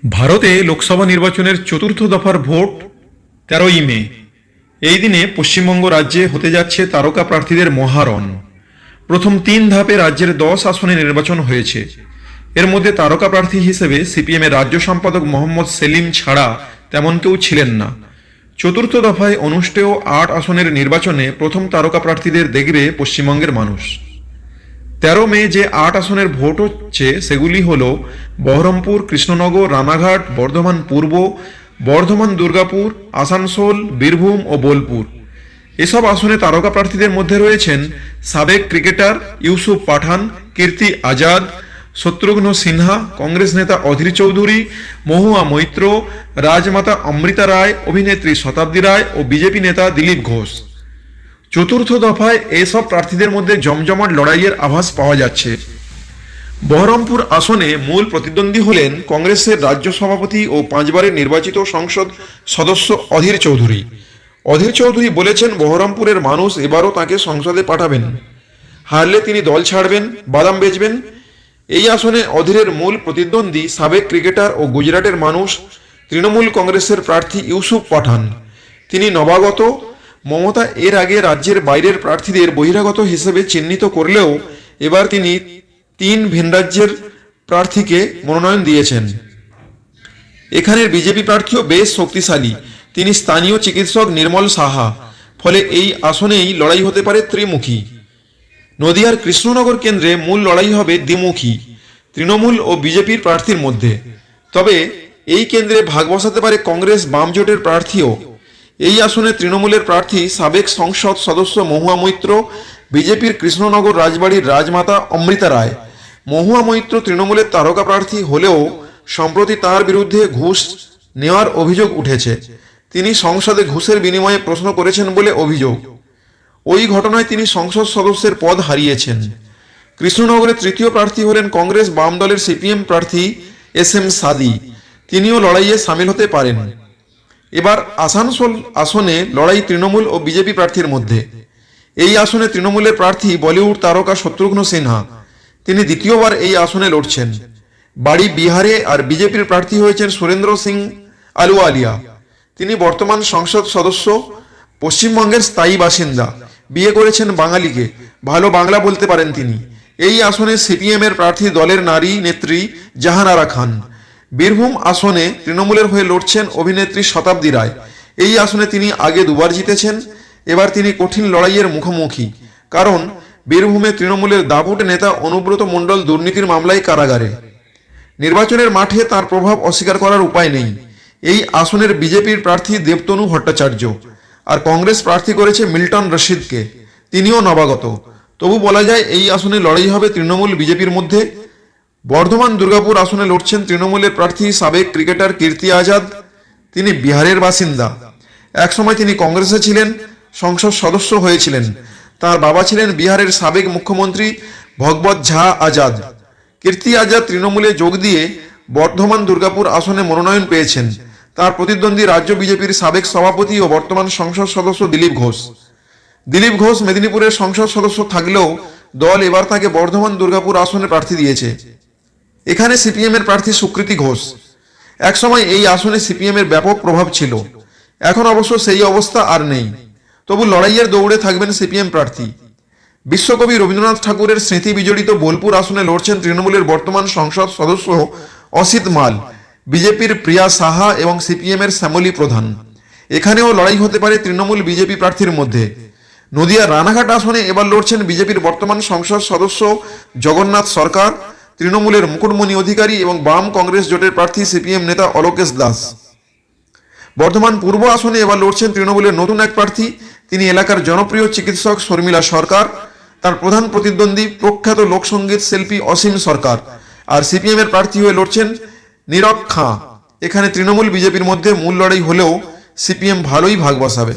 ভারতে লোকসভা নির্বাচনের চতুর্থ দফার ভোট 13ই মে। এই দিনে পশ্চিমবঙ্গ রাজ্যে হতে যাচ্ছে তারকা প্রার্থীদের মহারণ। প্রথম 3 ধাপে রাজ্যের 10 আসনে নির্বাচন হয়েছে। এর মধ্যে তারকা প্রার্থী হিসেবে সিপিএমের রাজ্য সম্পাদক মোহাম্মদ সেলিম ছাড়া তেমন কেউ ছিলেন না। চতুর্থ দফায় অনুষ্ঠেয় 8 আসনের নির্বাচনে প্রথম তারকা প্রার্থীদের দেখবে পশ্চিমবঙ্গের মানুষ। 13 মে যে 8 আসনের ভোট হচ্ছে সেগুলি হল বহরমপুর, কৃষ্ণনগর, রানাঘাট, বর্ধমান পূর্ব, বর্ধমান দুর্গাপুর, আসানসোল, বীরভূম ও বোলপুর। এসব আসনে তারকা প্রার্থীদের মধ্যে রয়েছেন সাবেক ক্রিকেটার ইউসুফ পাঠান, কীর্তি আজাদ, শত্রুঘ্ন সিনহা, কংগ্রেস নেতা অধীর চৌধুরী, মহুয়া মৈত্র, রাজমাতা অমৃতা রায়, অভিনেত্রী শতাব্দী রায় ও বিজেপি নেতা দিলীপ ঘোষ। চতুর্থ দফায় এসব প্রার্থীদের মধ্যে জমজমাট লড়াইয়ের আভাস পাওয়া যাচ্ছে। বহরমপুর আসনে মূল প্রতিদ্বন্দ্বী হলেন কংগ্রেসের রাজ্য সভাপতি ও 5 বারের নির্বাচিত সংসদ সদস্য অধীর চৌধুরী। অধীর চৌধুরী বলেছেন বহরমপুরের মানুষ এবারও তাকে সংসদে পাঠাবেন, হারলে তিনি দল ছাড়বেন, বাদাম বেচবেন। এই আসনে অধীরের মূল প্রতিদ্বন্দ্বী সাবেক ক্রিকেটার ও গুজরাটের মানুষ তৃণমূল কংগ্রেসের প্রার্থী ইউসুফ পাঠান। তিনি নবাগত। মমতা এর আগে রাজ্যের বাইরের প্রার্থীদের বহিরাগত হিসেবে চিহ্নিত করলেও এবার তিনি 3 ভিন রাজ্যের প্রার্থীকে মনোনয়ন দিয়েছেন। এখানের বিজেপি প্রার্থীও বেশ শক্তিশালী। তিনি স্থানীয় চিকিৎসক নির্মল সাহা। ফলে এই আসনেই লড়াই হতে পারে ত্রিমুখী। নদিয়ার কৃষ্ণনগর কেন্দ্রে মূল লড়াই হবে দ্বিমুখী, তৃণমূল ও বিজেপির প্রার্থীর মধ্যে। তবে এই কেন্দ্রে ভাগ বসাতে পারে কংগ্রেস বাম জোটের প্রার্থীও। এই আসনে তৃণমূলের প্রার্থী সাবেক সংসদ সদস্য মহুয়া মৈত্র, বিজেপির কৃষ্ণনগর রাজবাড়ির রাজমাতা অমৃতা রায়। মহুয়া মৈত্র তৃণমূলের তারকা প্রার্থী হলেও সম্প্রতি তার বিরুদ্ধে ঘুষ নেওয়ার অভিযোগ উঠেছে। তিনি সংসদে ঘুষের বিনিময়ে প্রশ্ন করেছেন বলে অভিযোগ। ওই ঘটনায় তিনি সংসদ সদস্যের পদ হারিয়েছেন। কৃষ্ণনগরের তৃতীয় প্রার্থী হলেন কংগ্রেস বাম দলের সিপিএম প্রার্থী SM সাদি। তিনিও লড়াইয়ে সামিল হতে পারেন। এবার আসানসোল আসনে লড়াই তৃণমূল ও বিজেপি প্রার্থীর মধ্যে। এই আসনে তৃণমূলের প্রার্থী বলিউড তারকা শত্রুঘ্ন সিনহা। তিনি দ্বিতীয়বার এই আসনে লড়ছেন। বাড়ি বিহারে আর বিজেপির প্রার্থী হয়েছেন সুরেন্দ্র সিং আলুওয়ালিয়া। তিনি বর্তমান সংসদ সদস্য, পশ্চিমবঙ্গের স্থায়ী বাসিন্দা। বিয়ে করেছেন বাঙালিকে, ভালো বাংলা বলতে পারেন তিনি। এই আসনে সিপিএম এর প্রার্থী দলের নারী নেত্রী জাহানারা খান। বীরভূম আসনে তৃণমূলের হয়ে লড়ছেন অভিনেত্রী শতাব্দী রায়। এই আসনে তিনি আগে 2 বার জিতেছেন। এবার তিনি কঠিন লড়াইয়ের মুখোমুখি, কারণ বীরভূমে তৃণমূলের দাপুট নেতা অনুব্রত মণ্ডল দুর্নীতির মামলায় কারাগারে। নির্বাচনের মাঠে তার প্রভাব অস্বীকার করার উপায় নেই। এই আসনের বিজেপির প্রার্থী দেবতনু ভট্টাচার্য, আর কংগ্রেস প্রার্থী করেছে মিল্টন রশিদকে। তিনিও নবাগত। তবু বলা যায় এই আসনে লড়াই হবে তৃণমূল বিজেপির মধ্যে। বর্ধমান দুর্গাপুর আসনে লড়ছেন তৃণমূলের প্রার্থী সাবেক ক্রিকেটার কীর্তি আজাদ। তিনি বিহারের বাসিন্দা। একসময় তিনি কংগ্রেসে ছিলেন, সংসদ সদস্য হয়েছিলেন। তার বাবা ছিলেন বিহারের সাবেক মুখ্যমন্ত্রী ভগবত ঝা আজাদ। কীর্তি আজাদ তৃণমূলে যোগ দিয়ে বর্ধমান দুর্গাপুর আসনে মনোনয়ন পেয়েছেন। তার প্রতিদ্বন্দ্বী রাজ্য বিজেপির সাবেক সভাপতি ও বর্তমান সংসদ সদস্য দিলীপ ঘোষ। দিলীপ ঘোষ মেদিনীপুরের সংসদ সদস্য থাকলেও দল এবার তাকে বর্ধমান দুর্গাপুর আসনে প্রার্থী দিয়েছে। এখানে সিপিএম এর প্রার্থী সুকৃতি ঘোষ। একসময় এই আসনে সিপিএম এর ব্যাপক প্রভাব ছিল। এখন অবশ্য সেই অবস্থা আর নেই। তবু লড়াইয়ের দৌড়ে থাকবেন সিপিএম প্রার্থী। বিশ্বকবি রবীন্দ্রনাথ ঠাকুরের স্মৃতি বিজড়িত বোলপুর আসনে লড়ছেন তৃণমূলের বর্তমান সংসদ সদস্য অসিত মাল, বিজেপির প্রিয়া সাহা এবং সিপিএম এর শ্যামলী প্রধান। এখানেও লড়াই হতে পারে তৃণমূল বিজেপি প্রার্থীর মধ্যে। নদিয়ার রানাঘাট আসনে এবার লড়ছেন বিজেপির বর্তমান সংসদ সদস্য জগন্নাথ সরকার, তৃণমূলের মুকুটমণি অধিকারী এবং বাম কংগ্রেস জোটের প্রার্থী সিপিএম নেতা অলোকেশ দাস। বর্ধমান পূর্ব আসনে এবার লড়ছেন তৃণমূলের নতুন এক প্রার্থী। তিনি এলাকার জনপ্রিয় চিকিৎসক শর্মিলা সরকার। তার প্রধান প্রতিদ্বন্দ্বী প্রখ্যাত লোকসঙ্গীত শিল্পী অসীম সরকার। আর সিপিএম এর প্রার্থী হয়ে লড়ছেন নীরব খাঁ। এখানে তৃণমূল বিজেপির মধ্যে মূল লড়াই হলেও সিপিএম ভালোই ভাগ বসাবে।